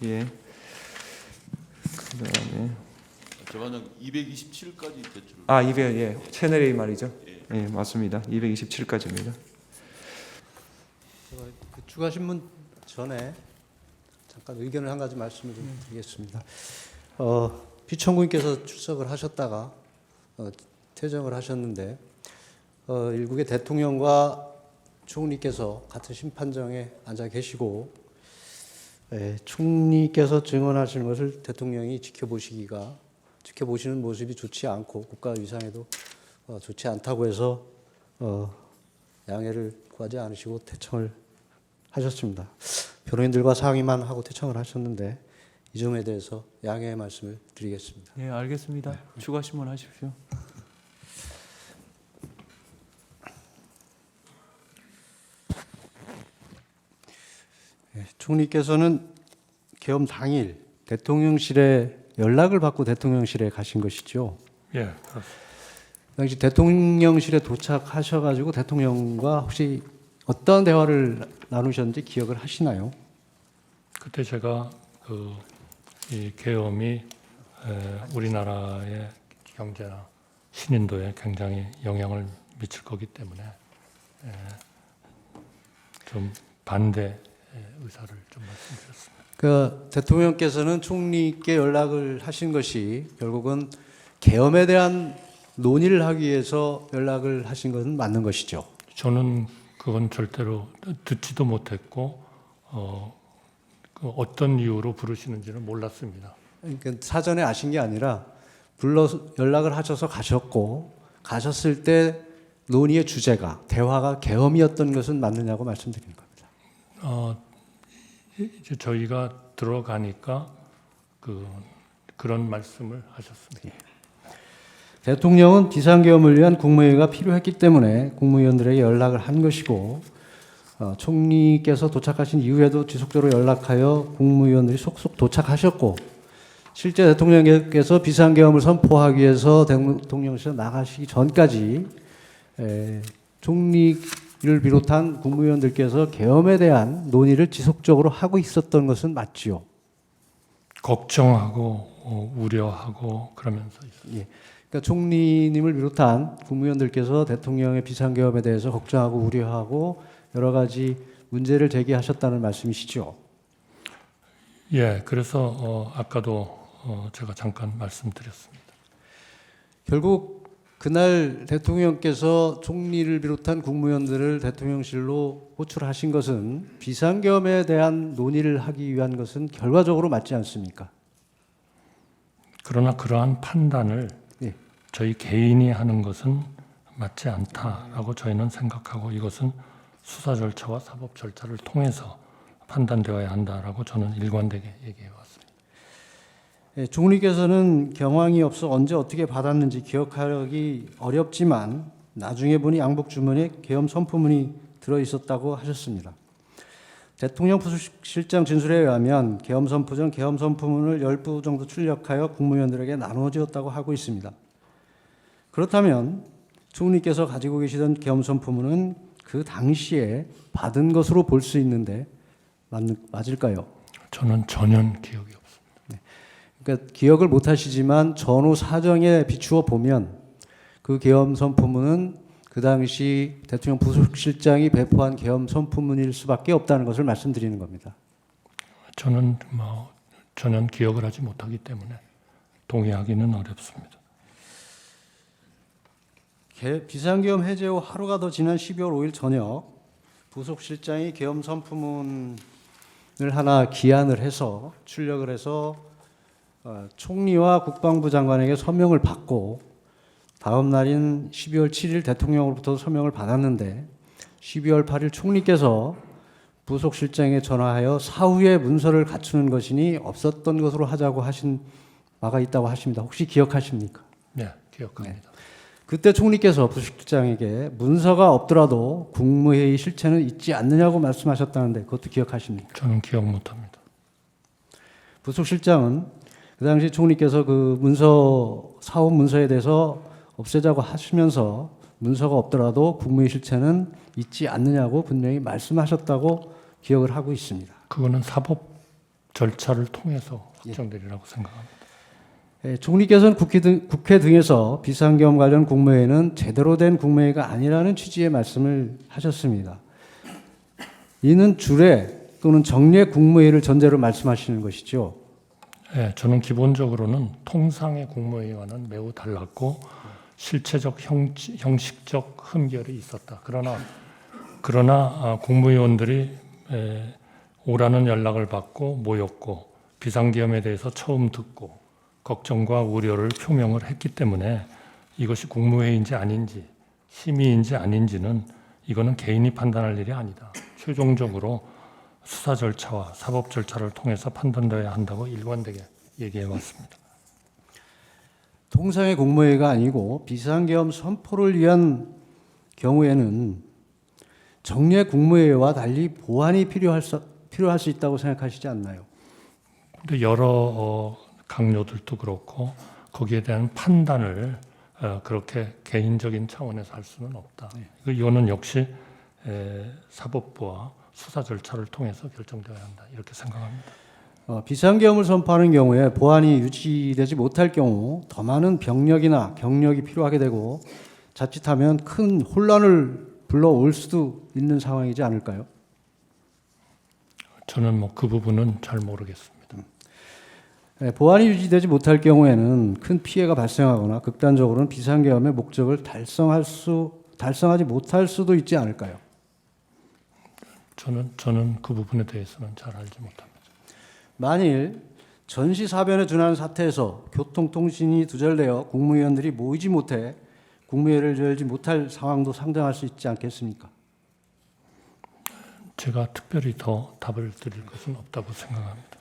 예. 그다음에 저번에 227까지 대출. 200 예. 채널 A 말이죠. 예, 맞습니다. 227까지입니다. 그 추가 신문 전에 잠깐 의견을 한 가지 말씀을 좀 드리겠습니다. 피청구인께서 출석을 하셨다가 퇴정을 하셨는데 일국의 대통령과 총리께서 같은 심판정에 앉아 계시고 총리께서 증언하시는 것을 대통령이 지켜보시는 모습이 좋지 않고 국가 위상에도 좋지 않다고 해서 양해를 구하지 않으시고 퇴청을 하셨습니다. 변호인들과 상의만 하고 퇴청을 하셨는데 이 점에 대해서 양해의 말씀을 드리겠습니다. 예, 알겠습니다. 추가 신문 하십시오. 총리께서는 계엄 당일 대통령실에 연락을 받고 대통령실에 가신 것이죠. 예, 그렇습니다. 당시 대통령실에 도착하셔가지고 대통령과 혹시 어떤 대화를 나누셨는지 기억을 하시나요? 그때 제가 이 계엄이 우리나라의 경제나 신인도에 굉장히 영향을 미칠 거기 때문에 좀 반대 의사를 좀 말씀드렸습니다. 그 대통령께서는 총리께 연락을 하신 것이 결국은 계엄에 대한 논의를 하기 위해서 연락을 하신 것은 맞는 것이죠. 저는 그건 절대로 듣지도 못했고 어떤 이유로 부르시는지는 몰랐습니다. 그러니까 사전에 아신 게 아니라 불러서 연락을 하셔서 가셨고 가셨을 때 논의의 주제가 대화가 계엄이었던 것은 맞느냐고 말씀드리는 겁니다. 이제 저희가 들어가니까 그런 말씀을 하셨습니다. 대통령은 비상계엄을 위한 국무회의가 필요했기 때문에 국무위원들에게 연락을 한 것이고 총리께서 도착하신 이후에도 지속적으로 연락하여 국무위원들이 속속 도착하셨고 실제 대통령께서 비상계엄을 선포하기 위해서 대통령실에 나가시기 전까지 총리를 비롯한 국무위원들께서 계엄에 대한 논의를 지속적으로 하고 있었던 것은 맞지요. 걱정하고 우려하고 그러면서 있어요. 예. 그러니까 총리님을 비롯한 국무위원들께서 대통령의 비상계엄에 대해서 걱정하고 우려하고 여러 가지 문제를 제기하셨다는 말씀이시죠. 예, 그래서 아까도 제가 잠깐 말씀드렸습니다. 결국 그날 대통령께서 총리를 비롯한 국무위원들을 대통령실로 호출하신 것은 비상계엄에 대한 논의를 하기 위한 것은 결과적으로 맞지 않습니까? 그러나 그러한 판단을 예. 저희 개인이 하는 것은 맞지 않다라고 저희는 생각하고 이것은 수사 절차와 사법 절차를 통해서 판단되어야 한다라고 저는 일관되게 얘기해 왔습니다. 예, 총리께서는 경황이 없어 언제 어떻게 받았는지 기억하기 어렵지만 나중에 보니 양복 주머니에 계엄 선포문이 들어 있었다고 하셨습니다. 대통령 부속실장 진술에 의하면 계엄 선포 전 계엄 선포문을 10부 정도 출력하여 국무위원들에게 나눠주었다고 하고 있습니다. 그렇다면 총리께서 가지고 계시던 계엄 선포문은 그 당시에 받은 것으로 볼 수 있는데 맞을까요? 저는 전혀 기억이 없습니다. 그러니까 기억을 못 하시지만 전후 사정에 비추어 보면 그 계엄 선포문은 그 당시 대통령 부속실장이 배포한 계엄 선포문일 수밖에 없다는 것을 말씀드리는 겁니다. 저는 전혀 기억을 하지 못하기 때문에 동의하기는 어렵습니다. 비상계엄 해제 후 하루가 더 지난 12월 5일 저녁 부속실장이 계엄 선포문을 하나 기한을 해서 출력을 해서 총리와 국방부 장관에게 서명을 받고 다음 날인 12월 7일 대통령으로부터 서명을 받았는데 12월 8일 총리께서 부속실장에 전화하여 사후에 문서를 갖추는 것이니 없었던 것으로 하자고 하신 바가 있다고 하십니다. 혹시 기억하십니까? 네, 기억합니다. 네. 그때 총리께서 부속실장에게 문서가 없더라도 국무회의 실체는 있지 않느냐고 말씀하셨다는데 그것도 기억하십니까? 저는 기억 못합니다. 부속실장은 그 당시 총리께서 그 문서 사업 문서에 대해서 없애자고 하시면서 문서가 없더라도 국무회의 실체는 있지 않느냐고 분명히 말씀하셨다고 기억을 하고 있습니다. 그거는 사법 절차를 통해서 확정되리라고 생각합니다. 총리께서는 국회 등에서 비상계엄 관련 국무회의는 제대로 된 국무회의가 아니라는 취지의 말씀을 하셨습니다. 이는 주례 또는 정례 국무회의를 전제로 말씀하시는 것이죠. 네, 저는 기본적으로는 통상의 국무회의와는 매우 달랐고 실체적 형식적 흠결이 있었다. 그러나 국무위원들이 오라는 연락을 받고 모였고 비상계엄에 대해서 처음 듣고 걱정과 우려를 표명을 했기 때문에 이것이 국무회의인지 아닌지 심의인지 아닌지는 이거는 개인이 판단할 일이 아니다. 최종적으로 수사 절차와 사법 절차를 통해서 판단되어야 한다고 일관되게 얘기해 왔습니다. 통상의 국무회의가 아니고 비상계엄 선포를 위한 경우에는 정례 국무회의와 달리 보완이 필요할 수 있다고 생각하시지 않나요? 근데 여러 강요들도 그렇고 거기에 대한 판단을 그렇게 개인적인 차원에서 할 수는 없다. 이거는 역시 사법부와 수사 절차를 통해서 결정되어야 한다. 이렇게 생각합니다. 비상계엄을 선포하는 경우에 보안이 유지되지 못할 경우 더 많은 병력이나 경력이 필요하게 되고 자칫하면 큰 혼란을 불러올 수도 있는 상황이지 않을까요? 저는 그 부분은 잘 모르겠습니다. 보안이 유지되지 못할 경우에는 큰 피해가 발생하거나 극단적으로는 비상계엄의 목적을 달성하지 못할 수도 있지 않을까요? 저는 그 부분에 대해서는 잘 알지 못합니다. 만일 전시사변에 준하는 사태에서 교통통신이 두절되어 국무위원들이 모이지 못해 국무회의를 열지 못할 상황도 상정할 수 있지 않겠습니까? 제가 특별히 더 답을 드릴 것은 없다고 생각합니다.